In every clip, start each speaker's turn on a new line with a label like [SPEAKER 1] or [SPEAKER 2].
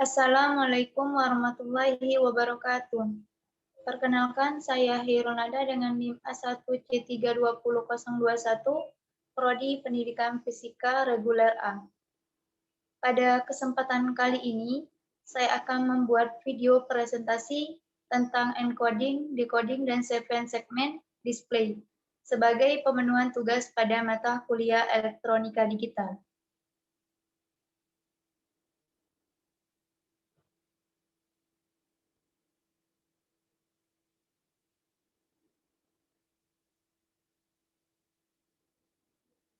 [SPEAKER 1] Assalamualaikum warahmatullahi wabarakatuh. Perkenalkan, saya Hairul Nada dengan NIM A1C320021, Prodi Pendidikan Fisika Reguler A. Pada kesempatan kali ini, saya akan membuat video presentasi tentang encoding, decoding, dan segmen display sebagai pemenuhan tugas pada mata kuliah elektronika digital.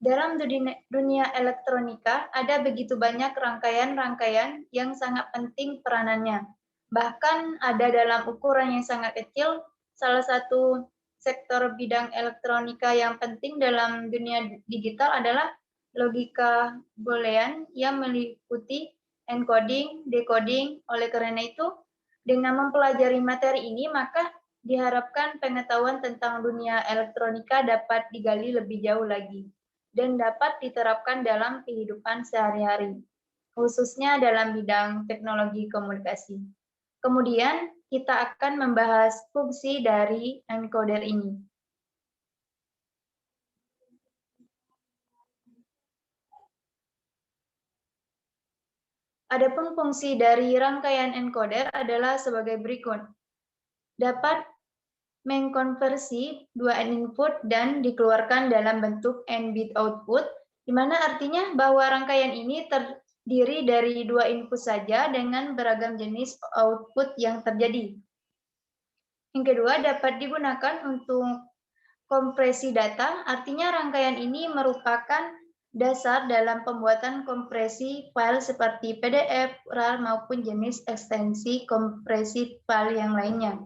[SPEAKER 1] Dalam dunia elektronika, ada begitu banyak rangkaian-rangkaian yang sangat penting peranannya. Bahkan ada dalam ukuran yang sangat kecil, salah satu sektor bidang elektronika yang penting dalam dunia digital adalah logika boolean yang meliputi encoding, decoding. Oleh karena itu, dengan mempelajari materi ini, maka diharapkan pengetahuan tentang dunia elektronika dapat digali lebih jauh lagi dan dapat diterapkan dalam kehidupan sehari-hari, khususnya dalam bidang teknologi komunikasi. Kemudian, kita akan membahas fungsi dari encoder ini. Adapun fungsi dari rangkaian encoder adalah sebagai berikut. Dapat mengkonversi dua input dan dikeluarkan dalam bentuk n-bit output, di mana artinya bahwa rangkaian ini terdiri dari dua input saja dengan beragam jenis output yang terjadi. Yang kedua, dapat digunakan untuk kompresi data, artinya rangkaian ini merupakan dasar dalam pembuatan kompresi file seperti PDF, RAR, maupun jenis ekstensi kompresi file yang lainnya.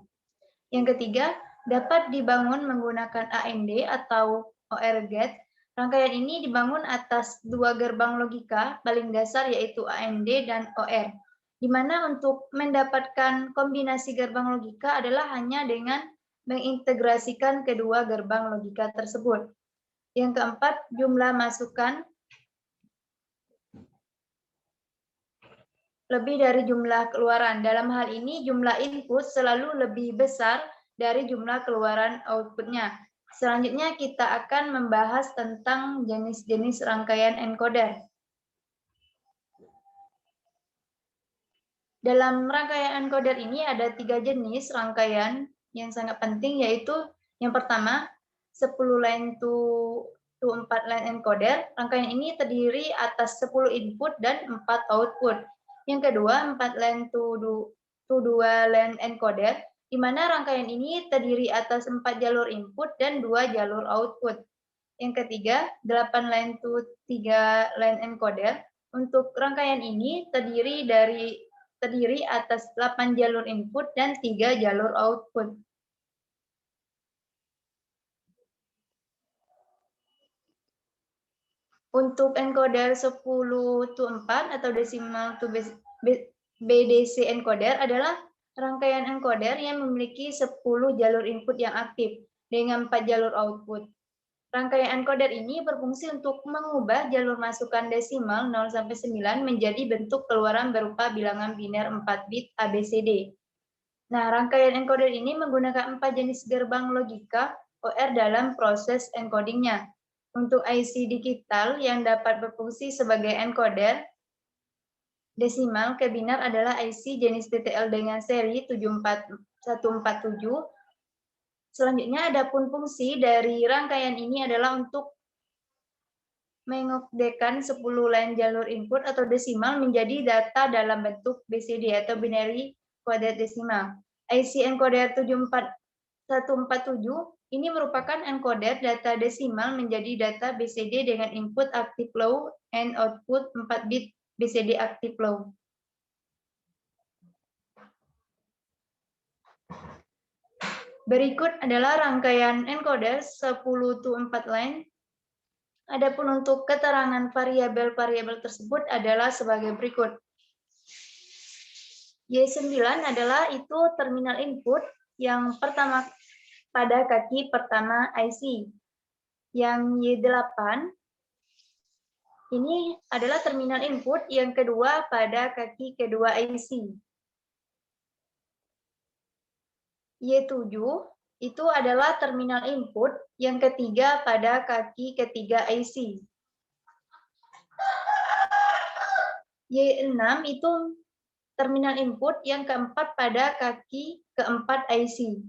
[SPEAKER 1] Yang ketiga, dapat dibangun menggunakan AND atau OR gate. Rangkaian ini dibangun atas dua gerbang logika paling dasar yaitu AND dan OR, di mana untuk mendapatkan kombinasi gerbang logika adalah hanya dengan mengintegrasikan kedua gerbang logika tersebut. Yang keempat, jumlah masukan lebih dari jumlah keluaran. Dalam hal ini, jumlah input selalu lebih besar dari jumlah keluaran outputnya. Selanjutnya, kita akan membahas tentang jenis-jenis rangkaian encoder. Dalam rangkaian encoder ini ada 3 jenis rangkaian yang sangat penting, yaitu yang pertama, 10 line to 4 line encoder. Rangkaian ini terdiri atas 10 input dan 4 output. Yang kedua, 4 line to 2 line encoder, di mana rangkaian ini terdiri atas 4 jalur input dan 2 jalur output. Yang ketiga, 8 line to 3 line encoder. Untuk rangkaian ini terdiri atas 8 jalur input dan 3 jalur output. Untuk encoder 10 to 4 atau decimal to BDC encoder adalah rangkaian encoder yang memiliki 10 jalur input yang aktif dengan 4 jalur output. Rangkaian encoder ini berfungsi untuk mengubah jalur masukan desimal 0-9 menjadi bentuk keluaran berupa bilangan biner 4 bit ABCD. Nah, rangkaian encoder ini menggunakan 4 jenis gerbang logika OR dalam proses encodingnya. Untuk IC digital yang dapat berfungsi sebagai encoder desimal ke binar adalah IC jenis TTL dengan seri 74147. Selanjutnya, adapun fungsi dari rangkaian ini adalah untuk mengokdekan 10 line jalur input atau desimal menjadi data dalam bentuk BCD atau binary coded decimal. IC encoder 74147 ini merupakan encoder data desimal menjadi data BCD dengan input active low and output 4 bit BCD active low. Berikut adalah rangkaian encoder 10 to 4 line. Adapun untuk keterangan variabel-variabel tersebut adalah sebagai berikut. Y9 adalah itu terminal input yang pertama pada kaki pertama IC. Yang Y8 Ini adalah terminal input yang kedua pada kaki kedua IC. Y7 itu adalah terminal input yang ketiga pada kaki ketiga IC. Y6 itu terminal input yang keempat pada kaki keempat IC.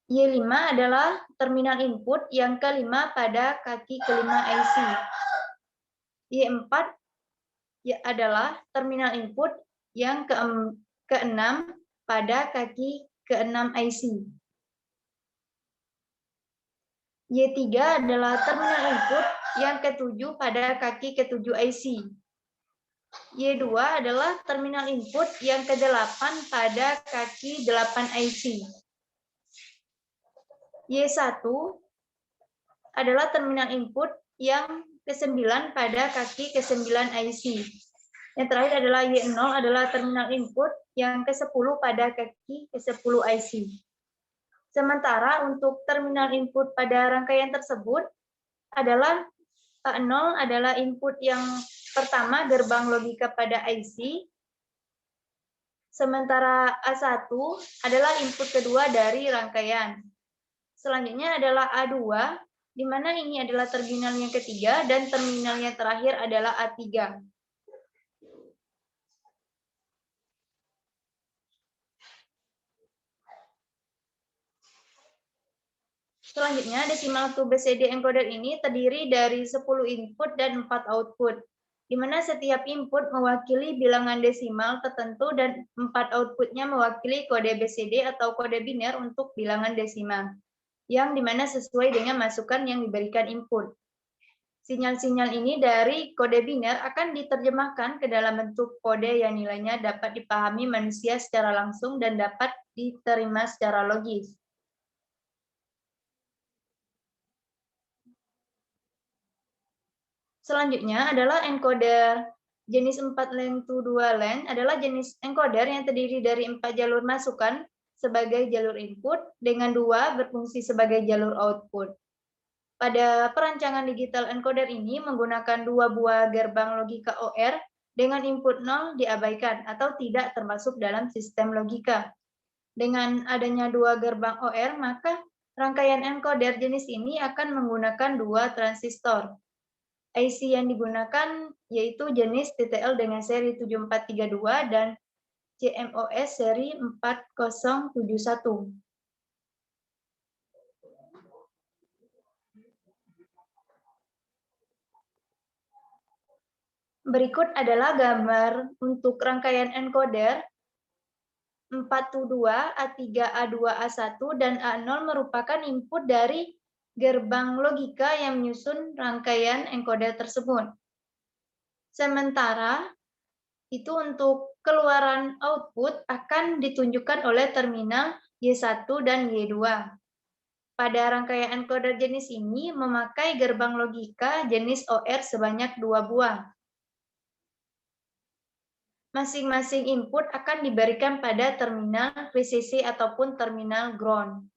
[SPEAKER 1] Y5 adalah terminal input yang kelima pada kaki kelima IC. Y4 adalah terminal input yang keenam pada kaki keenam IC. Y3 adalah terminal input yang ketujuh pada kaki ketujuh IC. Y2 adalah terminal input yang ke-8 pada kaki 8 IC. Y1 adalah terminal input yang ke-9 pada kaki ke-9 IC. Yang terakhir adalah Y0 adalah terminal input yang ke-10 pada kaki ke-10 IC. Sementara untuk terminal input pada rangkaian tersebut adalah A0 adalah input yang pertama gerbang logika pada IC, sementara A1 adalah input kedua dari rangkaian. Selanjutnya adalah A2, di mana ini adalah terminal yang ketiga dan terminal yang terakhir adalah A3. Selanjutnya, desimal to BCD encoder ini terdiri dari 10 input dan 4 output, di mana setiap input mewakili bilangan desimal tertentu dan 4 outputnya mewakili kode BCD atau kode biner untuk bilangan desimal, yang dimana sesuai dengan masukan yang diberikan input. Sinyal-sinyal ini dari kode biner akan diterjemahkan ke dalam bentuk kode yang nilainya dapat dipahami manusia secara langsung dan dapat diterima secara logis. Selanjutnya adalah encoder jenis 4 len to 2 len adalah jenis encoder yang terdiri dari 4 jalur masukan sebagai jalur input dengan 2 berfungsi sebagai jalur output. Pada perancangan digital encoder ini menggunakan 2 buah gerbang logika OR dengan input 0 diabaikan atau tidak termasuk dalam sistem logika. Dengan adanya 2 gerbang OR, maka rangkaian encoder jenis ini akan menggunakan 2 transistor. IC yang digunakan yaitu jenis TTL dengan seri 7432 dan CMOS seri 4071. Berikut adalah gambar untuk rangkaian encoder 422, A3, A2, A1, dan A0 merupakan input dari gerbang logika yang menyusun rangkaian encoder tersebut. Sementara itu untuk keluaran output akan ditunjukkan oleh terminal Y1 dan Y2. Pada rangkaian encoder jenis ini memakai gerbang logika jenis OR sebanyak 2 buah. Masing-masing input akan diberikan pada terminal VCC ataupun terminal ground.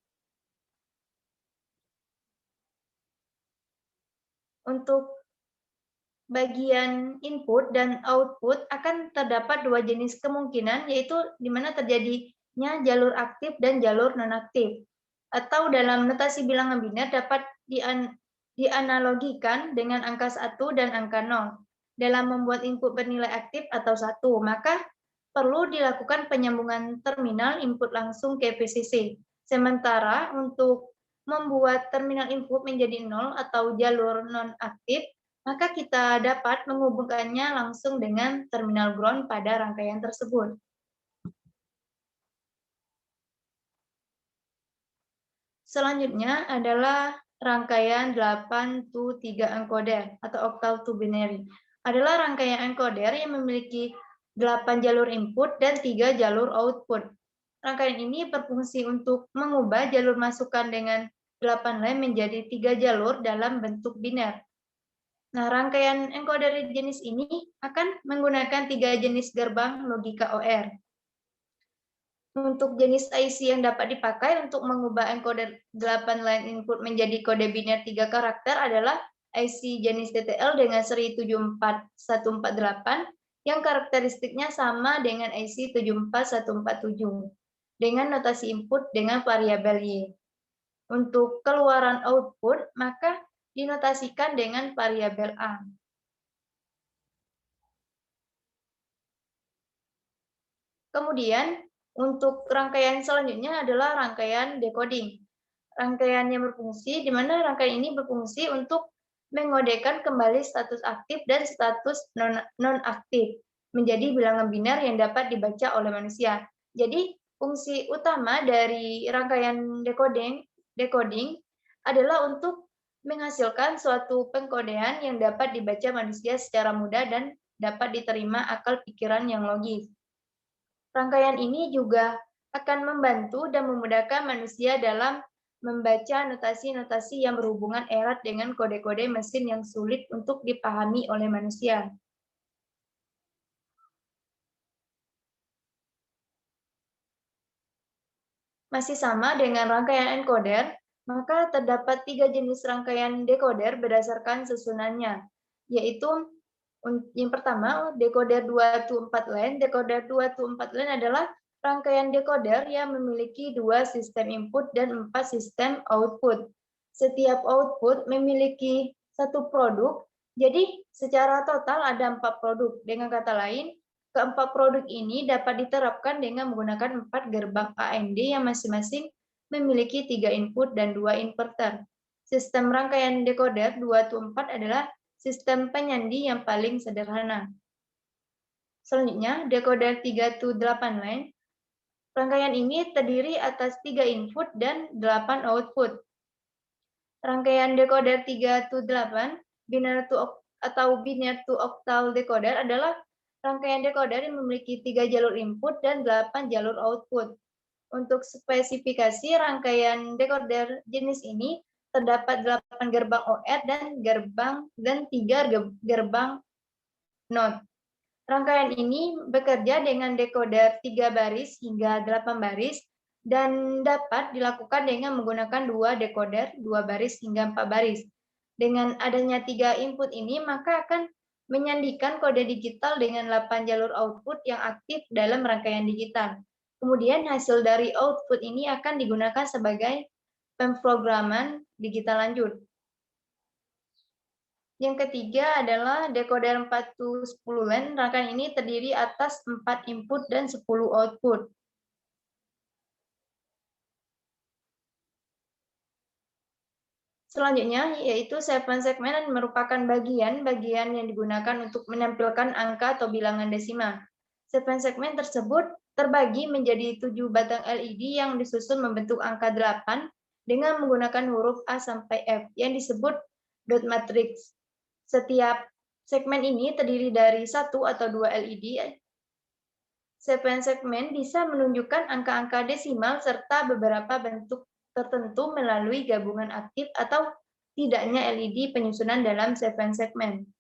[SPEAKER 1] Untuk bagian input dan output akan terdapat 2 jenis kemungkinan, yaitu di mana terjadinya jalur aktif dan jalur nonaktif. Atau dalam notasi bilangan biner dapat dianalogikan dengan angka 1 dan angka 0. Dalam membuat input bernilai aktif atau 1, maka perlu dilakukan penyambungan terminal input langsung ke VCC. Sementara untuk membuat terminal input menjadi 0 atau jalur non-aktif, maka kita dapat menghubungkannya langsung dengan terminal ground pada rangkaian tersebut. Selanjutnya adalah rangkaian 8 to 3 encoder atau octal to binary. Adalah rangkaian encoder yang memiliki 8 jalur input dan 3 jalur output. Rangkaian ini berfungsi untuk mengubah jalur masukan dengan 8 len menjadi 3 jalur dalam bentuk biner. Nah, rangkaian encoder jenis ini akan menggunakan 3 jenis gerbang logika OR. Untuk jenis IC yang dapat dipakai untuk mengubah encoder 8 line input menjadi kode biner 3 karakter adalah IC jenis TTL dengan seri 74148 yang karakteristiknya sama dengan IC 74147 dengan notasi input dengan variabel Y. Untuk keluaran output, maka dinotasikan dengan variabel A. Kemudian, untuk rangkaian selanjutnya adalah rangkaian decoding. Rangkaian yang berfungsi, di mana rangkaian ini berfungsi untuk mengodekan kembali status aktif dan status non-aktif menjadi bilangan biner yang dapat dibaca oleh manusia. Jadi, fungsi utama dari rangkaian decoding adalah untuk menghasilkan suatu pengkodean yang dapat dibaca manusia secara mudah dan dapat diterima akal pikiran yang logis. Rangkaian ini juga akan membantu dan memudahkan manusia dalam membaca notasi-notasi yang berhubungan erat dengan kode-kode mesin yang sulit untuk dipahami oleh manusia. Masih sama dengan rangkaian encoder, maka terdapat 3 jenis rangkaian decoder berdasarkan susunannya, yaitu yang pertama, decoder 2 to 4 line. Decoder 2 to 4 line adalah rangkaian decoder yang memiliki 2 sistem input dan 4 sistem output. Setiap output memiliki satu produk, jadi secara total ada 4 produk. Dengan kata lain, keempat produk ini dapat diterapkan dengan menggunakan 4 gerbang AND yang masing-masing memiliki 3 input dan 2 inverter. Sistem rangkaian decoder 2 to 4 adalah sistem penyandi yang paling sederhana. Selanjutnya, decoder 3 to 8 line. Rangkaian ini terdiri atas 3 input dan 8 output. Rangkaian decoder 3 to 8, binary to octal decoder adalah rangkaian decoder yang memiliki 3 jalur input dan 8 jalur output. Untuk spesifikasi rangkaian decoder jenis ini terdapat 8 gerbang OR dan 3 gerbang NOT. Rangkaian ini bekerja dengan decoder 3 baris hingga 8 baris dan dapat dilakukan dengan menggunakan 2 decoder 2 baris hingga 4 baris. Dengan adanya 3 input ini, maka akan menyandikan kode digital dengan 8 jalur output yang aktif dalam rangkaian digital. Kemudian hasil dari output ini akan digunakan sebagai pemrograman digital lanjut. Yang ketiga adalah decoder 4 to 10 line. Rangkaian ini terdiri atas 4 input dan 10 output. Selanjutnya yaitu 7 segmen merupakan bagian-bagian yang digunakan untuk menampilkan angka atau bilangan desimal. 7 segmen tersebut terbagi menjadi 7 batang LED yang disusun membentuk angka 8 dengan menggunakan huruf A sampai F yang disebut dot matrix. Setiap segmen ini terdiri dari 1 atau 2 LED. 7 segmen bisa menunjukkan angka-angka desimal serta beberapa bentuk tertentu melalui gabungan aktif atau tidaknya LED penyusunan dalam 7 segmen.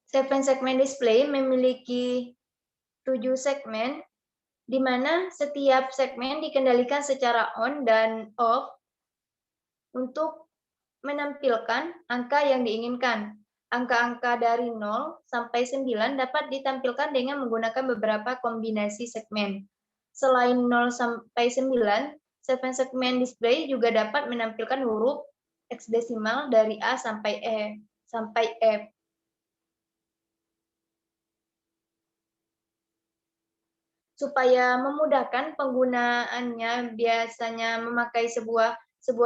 [SPEAKER 1] Seven segmen display memiliki 7 segmen, di mana setiap segmen dikendalikan secara on dan off untuk menampilkan angka yang diinginkan. Angka-angka dari 0 sampai 9 dapat ditampilkan dengan menggunakan beberapa kombinasi segmen. Selain 0 sampai 9, 7 segmen display juga dapat menampilkan huruf hexadesimal dari A sampai F. Supaya memudahkan penggunaannya, biasanya memakai sebuah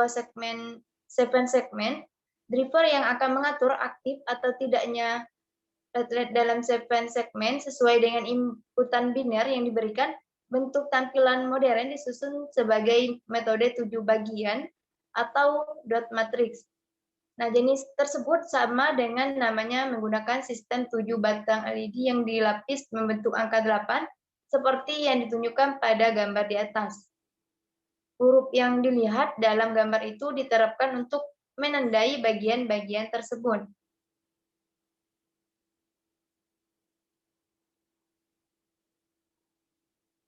[SPEAKER 1] segmen 7 segmen, driver yang akan mengatur aktif atau tidaknya dalam 7 segmen sesuai dengan inputan biner yang diberikan. Bentuk tampilan modern disusun sebagai metode 7 bagian atau dot matrix. Nah, jenis tersebut sama dengan namanya menggunakan sistem 7 batang LED yang dilapis membentuk angka 8 seperti yang ditunjukkan pada gambar di atas. Huruf yang dilihat dalam gambar itu diterapkan untuk menandai bagian-bagian tersebut.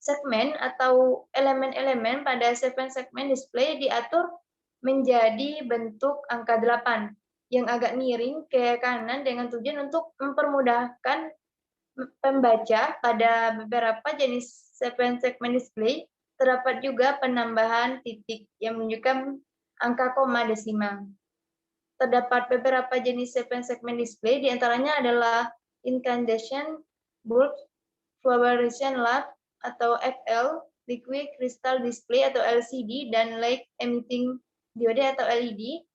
[SPEAKER 1] segmen atau elemen-elemen pada segmen display diatur menjadi bentuk angka 8 yang agak miring ke kanan dengan tujuan untuk mempermudahkan pembaca. Pada beberapa jenis segmen display terdapat juga penambahan titik yang menunjukkan angka koma desimal. Terdapat beberapa jenis segmen display, diantaranya adalah incandescent bulb, fluorescent lamp atau FL, liquid crystal display atau LCD, dan light emitting diode atau LED.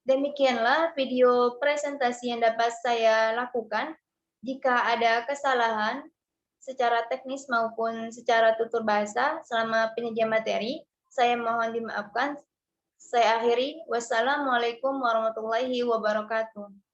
[SPEAKER 1] Demikianlah video presentasi yang dapat saya lakukan. Jika ada kesalahan secara teknis maupun secara tutur bahasa selama penyajian materi, saya mohon dimaafkan. Saya akhiri. Wassalamualaikum warahmatullahi wabarakatuh.